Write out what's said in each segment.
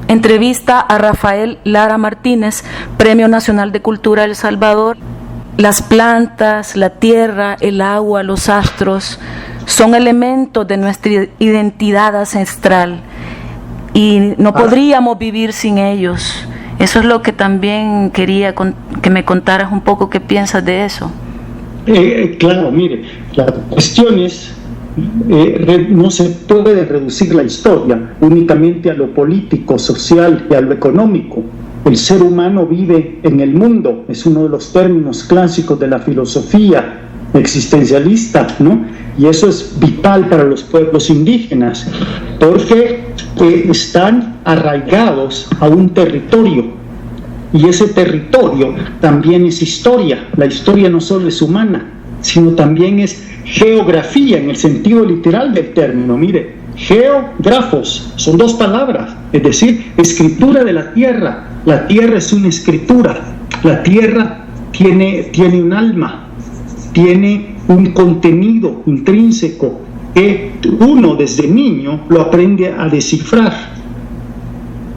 Entrevista a Rafael Lara Martínez, Premio Nacional de Cultura de El Salvador. Las plantas, la tierra, el agua, los astros son elementos de nuestra identidad ancestral y no podríamos vivir sin ellos. Eso es lo que también quería que me contaras un poco qué piensas de eso. Claro, mire, la cuestión es, no se puede reducir la historia únicamente a lo político, social y a lo económico. El ser humano vive en el mundo, es uno de los términos clásicos de la filosofía existencialista, ¿no? Y eso es vital para los pueblos indígenas, porque están arraigados a un territorio, y ese territorio también es historia. La historia no solo es humana, sino también es geografía en el sentido literal del término. Mire, geógrafos son dos palabras, es decir, escritura de la tierra. La tierra es una escritura, la tierra tiene un alma, tiene un contenido intrínseco que uno desde niño lo aprende a descifrar.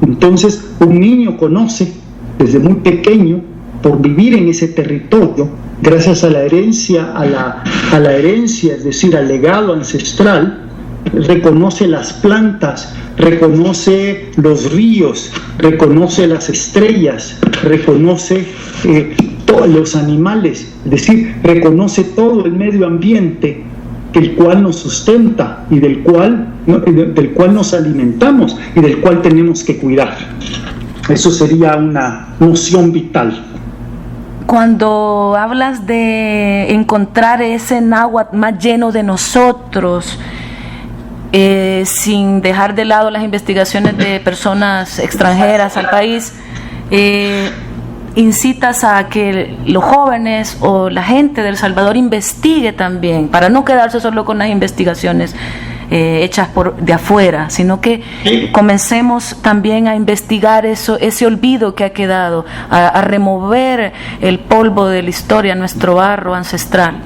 Entonces, un niño conoce desde muy pequeño, por vivir en ese territorio, gracias a la herencia, a la herencia, es decir, al legado ancestral, reconoce las plantas, reconoce los ríos, reconoce las estrellas, reconoce todos los animales, es decir, reconoce todo el medio ambiente el cual nos sustenta y del cual nos alimentamos y del cual tenemos que cuidar. Eso sería una noción vital. Cuando hablas de encontrar ese náhuatl más lleno de nosotros, sin dejar de lado las investigaciones de personas extranjeras al país, incitas a que los jóvenes o la gente de El Salvador investigue también, para no quedarse solo con las investigaciones hechas de afuera, sino que comencemos también a investigar ese olvido que ha quedado, a remover el polvo de la historia, nuestro barro ancestral.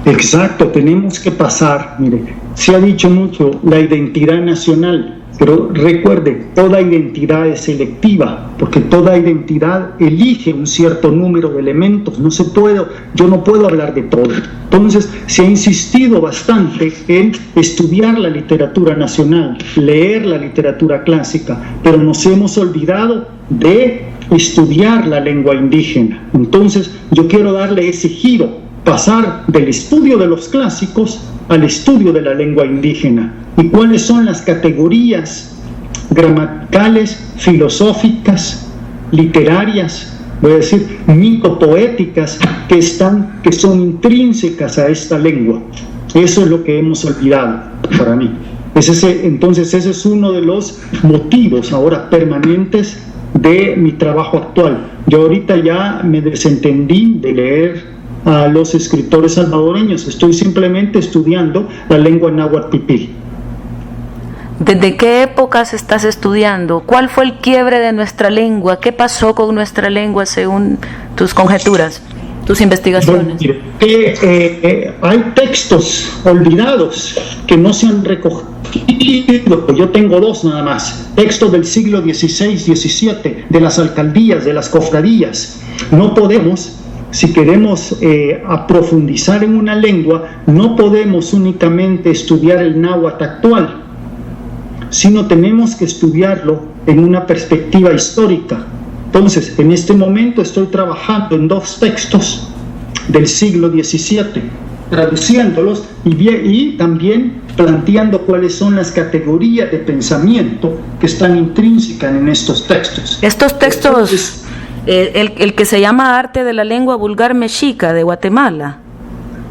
Exacto, tenemos que pasar, mire, se ha dicho mucho la identidad nacional, pero recuerde, toda identidad es selectiva, porque toda identidad elige un cierto número de elementos. Yo no puedo hablar de todo. Entonces, se ha insistido bastante en estudiar la literatura nacional, leer la literatura clásica, pero nos hemos olvidado de estudiar la lengua indígena. Entonces, yo quiero darle ese giro, pasar del estudio de los clásicos al estudio de la lengua indígena. ¿Y cuáles son las categorías gramaticales, filosóficas, literarias, voy a decir micopoéticas, que son intrínsecas a esta lengua? Eso es lo que hemos olvidado para mí. Entonces ese es uno de los motivos ahora permanentes de mi trabajo actual. Yo ahorita ya me desentendí de leer a los escritores salvadoreños, estoy simplemente estudiando la lengua náhuatl pipil. ¿Desde qué épocas estás estudiando? ¿Cuál fue el quiebre de nuestra lengua? ¿Qué pasó con nuestra lengua según tus conjeturas, tus investigaciones? Bueno, hay textos olvidados que no se han recogido. Yo tengo dos nada más, textos del siglo XVI, XVII, de las alcaldías, de las cofradías. No podemos, si queremos profundizar en una lengua, no podemos únicamente estudiar el náhuatl actual, sino tenemos que estudiarlo en una perspectiva histórica. Entonces, en este momento estoy trabajando en dos textos del siglo XVII, traduciéndolos y también planteando cuáles son las categorías de pensamiento que están intrínsecas en estos textos. Estos textos, el que se llama Arte de la Lengua Vulgar Mexica de Guatemala,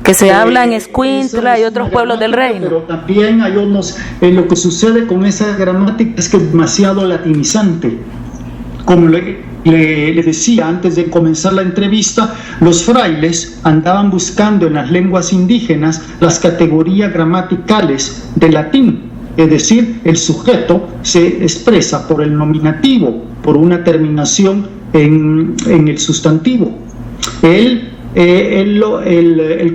que se habla en Escuintla y otros pueblos del reino. Pero también hay unos, lo que sucede con esa gramática es que es demasiado latinizante. Como le decía antes de comenzar la entrevista, los frailes andaban buscando en las lenguas indígenas las categorías gramaticales del latín, es decir, el sujeto se expresa por el nominativo, por una terminación en el sustantivo. El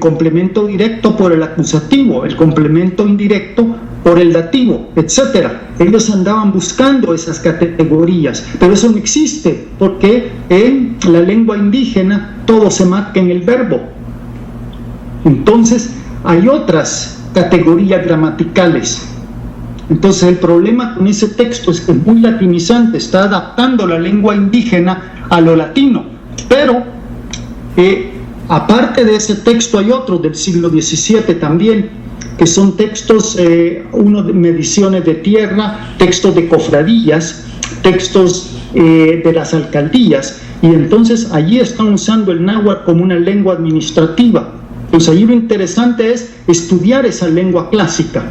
complemento directo por el acusativo, el complemento indirecto por el dativo, etcétera. Ellos andaban buscando esas categorías, pero eso no existe, porque en la lengua indígena todo se marca en el verbo. Entonces, hay otras categorías gramaticales. Entonces, el problema con ese texto es que es muy latinizante, está adaptando la lengua indígena a lo latino, pero aparte de ese texto hay otros del siglo XVII también, que son textos, uno de mediciones de tierra, textos de cofradías, textos de las alcaldías, y entonces allí están usando el náhuatl como una lengua administrativa. Entonces allí lo interesante es estudiar esa lengua clásica.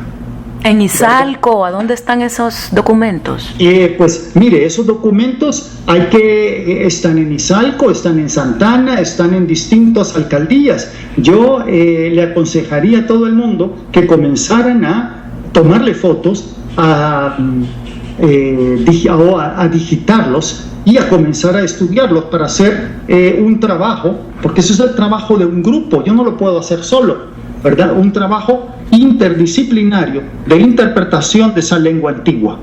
¿En Izalco? ¿A dónde están esos documentos? Pues mire, esos documentos están en Izalco, están en Santana, están en distintas alcaldías. Yo le aconsejaría a todo el mundo que comenzaran a tomarle fotos, a digitarlos y a comenzar a estudiarlos para hacer un trabajo, porque eso es el trabajo de un grupo, yo no lo puedo hacer solo, ¿verdad? Un trabajo interdisciplinario de interpretación de esa lengua antigua,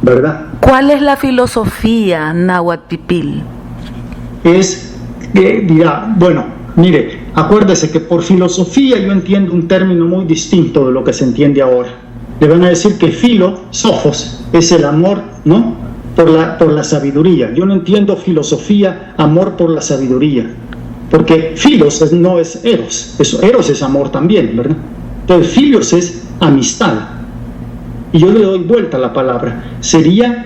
¿verdad? ¿Cuál es la filosofía náhuatl pipil? Bueno, mire, acuérdese que por filosofía yo entiendo un término muy distinto de lo que se entiende ahora. Le van a decir que sofos, es el amor, ¿no?, por la sabiduría. Yo no entiendo filosofía, amor por la sabiduría, porque filos no es eros, eros es amor también, ¿verdad? Entonces filios es amistad, y yo le doy vuelta a la palabra, sería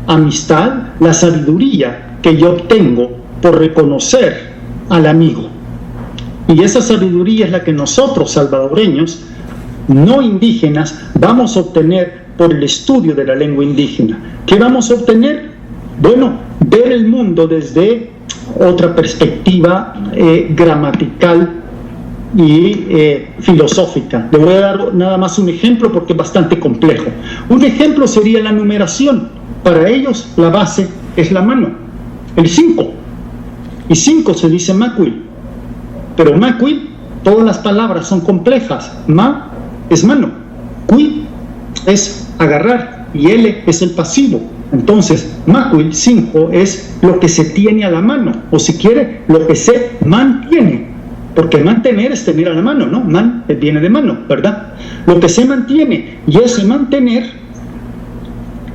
amistad, la sabiduría que yo obtengo por reconocer al amigo, y esa sabiduría es la que nosotros salvadoreños, no indígenas, vamos a obtener por el estudio de la lengua indígena. ¿Qué vamos a obtener? Bueno, ver el mundo desde otra perspectiva gramatical y filosófica. Le voy a dar nada más un ejemplo porque es bastante complejo. Un ejemplo sería la numeración. Para ellos la base es la mano, el 5. Y 5 se dice macuil. Pero macuil, todas las palabras son complejas. Ma es mano, cui es agarrar y L es el pasivo. Entonces, macuil, 5, es lo que se tiene a la mano, o si quiere, lo que se mantiene, porque mantener es tener a la mano, ¿no? Man viene de mano, ¿verdad? Lo que se mantiene, y ese mantener,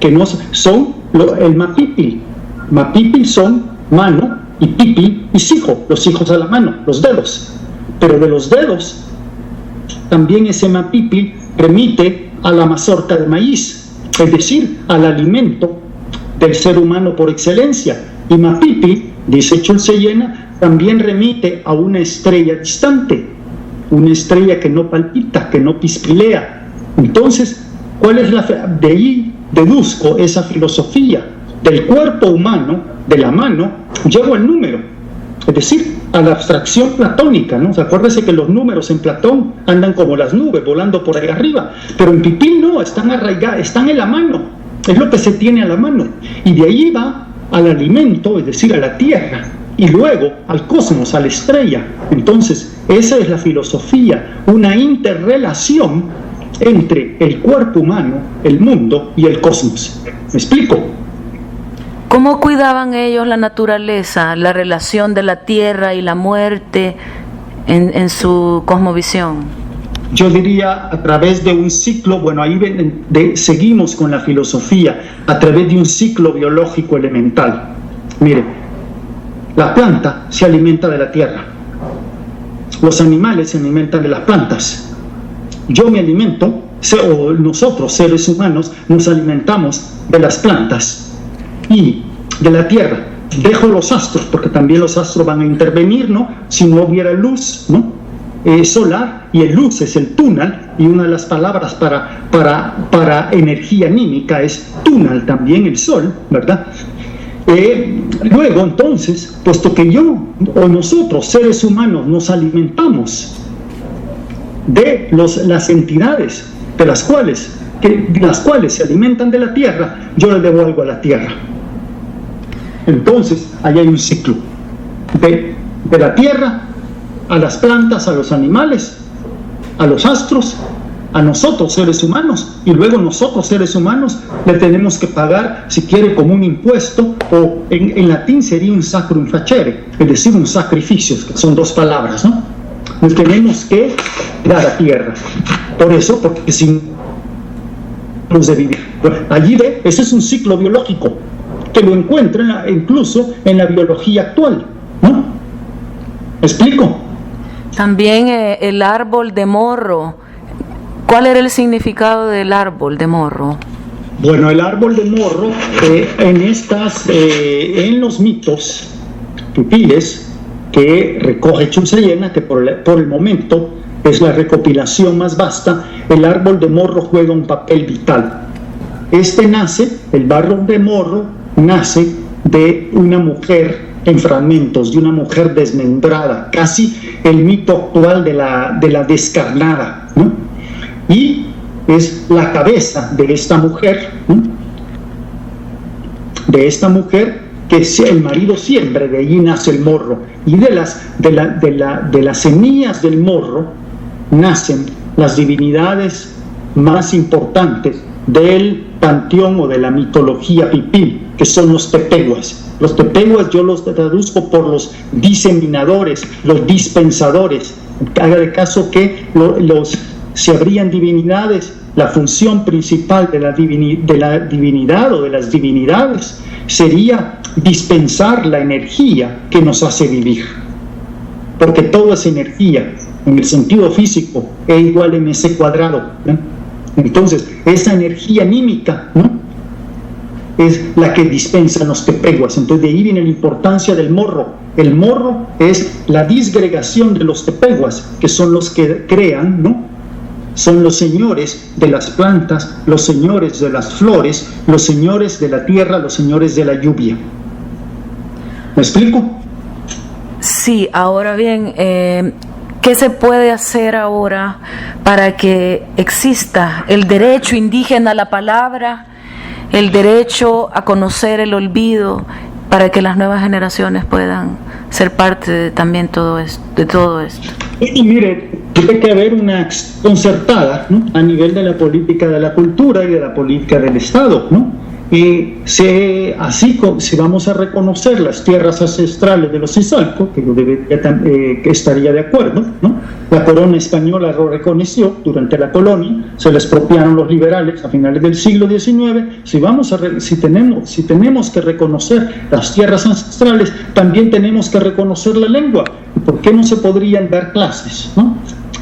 que no son el mapipil. Mapipil son mano, y pipil y hijo, los hijos a la mano, los dedos. Pero de los dedos, también ese mapipil remite a la mazorca de maíz, es decir, al alimento del ser humano por excelencia. Y mapipi, dice Chulseyena, también remite a una estrella distante, una estrella que no palpita, que no pispilea. Entonces, de ahí deduzco esa filosofía del cuerpo humano, de la mano, llevo el número, es decir, a la abstracción platónica, ¿no? Acuérdese que los números en Platón andan como las nubes, volando por ahí arriba, pero en Pipil no, están arraigados, están en la mano, es lo que se tiene a la mano, y de ahí va al alimento, es decir, a la tierra, y luego al cosmos, a la estrella. Entonces, esa es la filosofía, una interrelación entre el cuerpo humano, el mundo y el cosmos. ¿Me explico? ¿Cómo cuidaban ellos la naturaleza, la relación de la tierra y la muerte en su cosmovisión? Yo diría a través de un ciclo, bueno, ahí seguimos con la filosofía, a través de un ciclo biológico elemental. Mire, la planta se alimenta de la tierra, los animales se alimentan de las plantas, yo me alimento, o nosotros seres humanos nos alimentamos de las plantas y de la tierra. Dejo los astros, porque también los astros van a intervenir, ¿no? Si no hubiera luz, ¿no? Solar, y el luz es el túnel, y una de las palabras para energía anímica es túnel también, el sol, ¿verdad? Luego, entonces, puesto que yo o nosotros, seres humanos, nos alimentamos de las entidades de las cuales se alimentan de la tierra, yo le debo algo a la tierra. Entonces, ahí hay un ciclo de la tierra a las plantas, a los animales, a los astros, a nosotros seres humanos, y luego nosotros seres humanos le tenemos que pagar, si quiere, como un impuesto, o en latín sería un sacrum facere, es decir, un sacrificio, que son dos palabras, ¿no? Nos tenemos que dar a tierra. Por eso, porque si no de vivir. Bueno, allí ve, ese es un ciclo biológico que lo encuentra incluso en la biología actual, ¿no? ¿Me explico? También el árbol de morro. ¿Cuál era el significado del árbol de morro? Bueno, el árbol de morro, en los mitos pipiles que recoge Chulsayena, que por el momento es la recopilación más vasta, el árbol de morro juega un papel vital. El árbol de morro nace de una mujer en fragmentos, de una mujer desmembrada, casi el mito actual de la descarnada, ¿no? Y es la cabeza de esta mujer, ¿no? De esta mujer que el marido siembra, de allí nace el morro, y de las semillas del morro nacen las divinidades más importantes del panteón o de la mitología pipil, que son los tepehuas. Los tepehuas yo los traduzco por los diseminadores, los dispensadores. Haga de caso que si habrían divinidades, la función principal de la divinidad o de las divinidades sería dispensar la energía que nos hace vivir, porque todo es energía, en el sentido físico, E igual MC cuadrado, ¿no? Entonces, esa energía anímica, ¿no?, es la que dispensan los tepehuas. Entonces, de ahí viene la importancia del morro. El morro es la disgregación de los tepehuas, que son los que crean, ¿no? Son los señores de las plantas, los señores de las flores, los señores de la tierra, los señores de la lluvia. ¿Me explico? Sí, ahora bien, ¿qué se puede hacer ahora para que exista el derecho indígena a la palabra, el derecho a conocer el olvido, para que las nuevas generaciones puedan ser parte de también de todo esto? Y mire, tiene que haber una concertada, ¿no?, a nivel de la política de la cultura y de la política del Estado, ¿no? Y si vamos a reconocer las tierras ancestrales de los Izalco, que estaría de acuerdo, ¿no? La corona española lo reconoció durante la colonia, se le expropiaron los liberales a finales del siglo XIX. Si tenemos que reconocer las tierras ancestrales, también tenemos que reconocer la lengua. ¿Por qué no se podrían dar clases, ¿no?,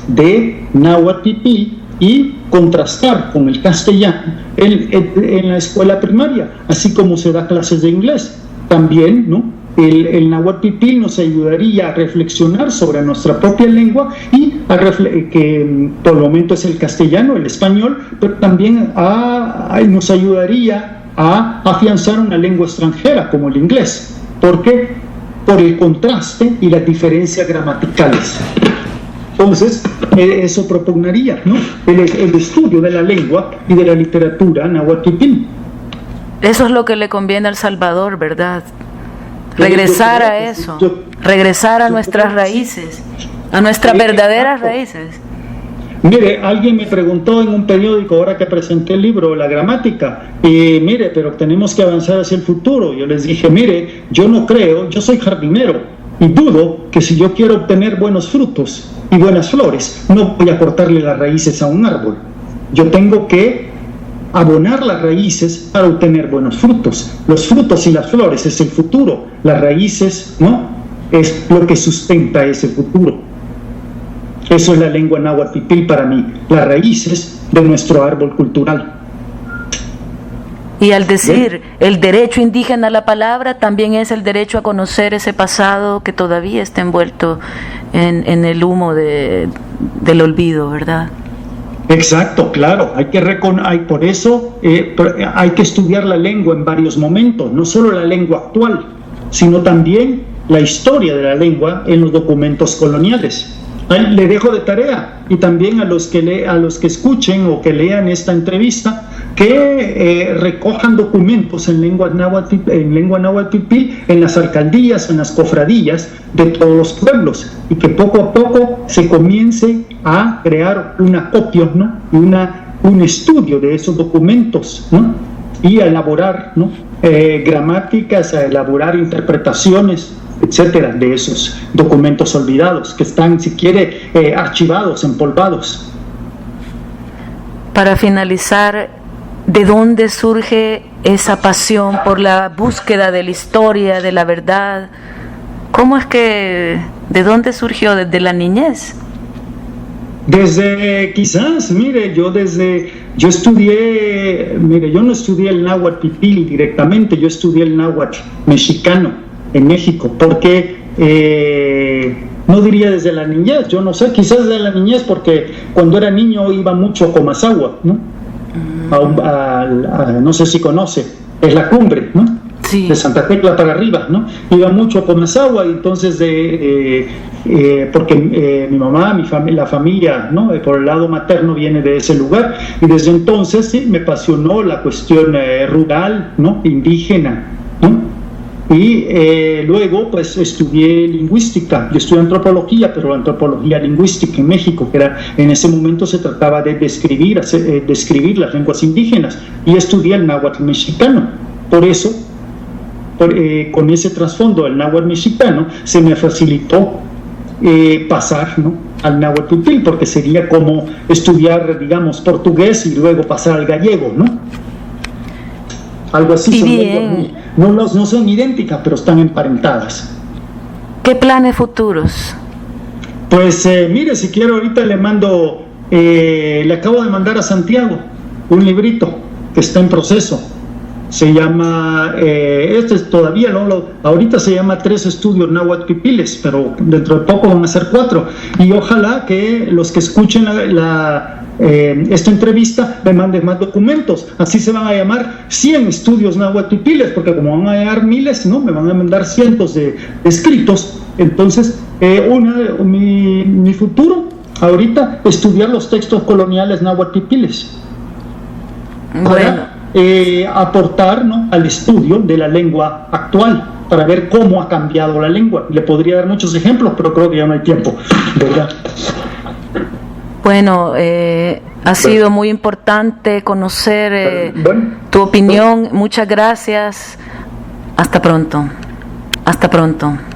de náhuatl pipil y contrastar con el castellano en la escuela primaria, así como se da clases de inglés? También, ¿no?, el náhuatl pipil nos ayudaría a reflexionar sobre nuestra propia lengua y que por el momento es el castellano, el español, pero también nos ayudaría a afianzar una lengua extranjera como el inglés. ¿Por qué? Por el contraste y las diferencias gramaticales. Entonces, eso propugnaría, ¿no?, el estudio de la lengua y de la literatura náhuatl pipil. Eso es lo que le conviene a El Salvador, ¿verdad? Regresar a eso, regresar a nuestras raíces, a nuestras verdaderas raíces. Mire, alguien me preguntó en un periódico, ahora que presenté el libro, La Gramática, y mire, pero tenemos que avanzar hacia el futuro. Yo les dije, mire, yo no creo, yo soy jardinero, y dudo que si yo quiero obtener buenos frutos y buenas flores, no voy a cortarle las raíces a un árbol. Yo tengo que abonar las raíces para obtener buenos frutos. Los frutos y las flores es el futuro, las raíces, ¿no?, es lo que sustenta ese futuro. Eso es la lengua náhuatl pipil para mí, las raíces de nuestro árbol cultural. Y al decir el derecho indígena a la palabra, también es el derecho a conocer ese pasado que todavía está envuelto en el humo del olvido, ¿verdad? Exacto, claro. Por eso hay que estudiar la lengua en varios momentos, no solo la lengua actual, sino también la historia de la lengua en los documentos coloniales. Le dejo de tarea, y también a los que escuchen o que lean esta entrevista, que recojan documentos en lengua náhuatl, en las alcaldías, en las cofradías de todos los pueblos, y que poco a poco se comience a crear un acopio, ¿no? Un estudio de esos documentos, ¿no? Y a elaborar, ¿no? Gramáticas, a elaborar interpretaciones, etcétera, de esos documentos olvidados que están, si quiere, archivados, empolvados. Para finalizar, ¿de dónde surge esa pasión por la búsqueda de la historia, de la verdad? ¿Cómo es que, de dónde surgió? ¿Desde la niñez? Desde, quizás, mire, yo no estudié el náhuatl pipil directamente, yo estudié el náhuatl mexicano en México, porque no diría desde la niñez, yo no sé, quizás desde la niñez, porque cuando era niño iba mucho a Comasagua, ¿no? No sé si conoce, es la cumbre, ¿no? Sí. De Santa Tecla para arriba, ¿no? Iba mucho a Comasagua, entonces porque mi mamá, la familia, ¿no? Por el lado materno viene de ese lugar, y desde entonces sí me apasionó la cuestión rural, ¿no? Indígena, ¿no? Y luego pues estudié lingüística, yo estudié antropología, pero la antropología lingüística en México, que era, en ese momento se trataba de describir las lenguas indígenas, y estudié el náhuatl mexicano. Por eso, con ese trasfondo del náhuatl mexicano, se me facilitó pasar, ¿no? Al náhuatl pipil, porque sería como estudiar, digamos, portugués y luego pasar al gallego, ¿no? Algo así. No son idénticas, pero están emparentadas. ¿Qué planes futuros? Pues mire, si quiero ahorita le acabo de mandar a Santiago un librito que está en proceso. Se llama, todavía ahorita se llama 3 estudios náhuatl pipiles, pero dentro de poco van a ser 4. Y ojalá que los que escuchen esta entrevista me manden más documentos. Así se van a llamar 100 estudios náhuatl pipiles, porque como van a llegar miles, ¿no? Me van a mandar cientos de escritos. Entonces, mi futuro ahorita, estudiar los textos coloniales náhuatl pipiles. Bueno. Aportar, ¿no? Al estudio de la lengua actual, para ver cómo ha cambiado la lengua. Le podría dar muchos ejemplos, pero creo que ya no hay tiempo, ¿verdad? Bueno, ha sido muy importante conocer tu opinión. Muchas gracias. Hasta pronto. Hasta pronto.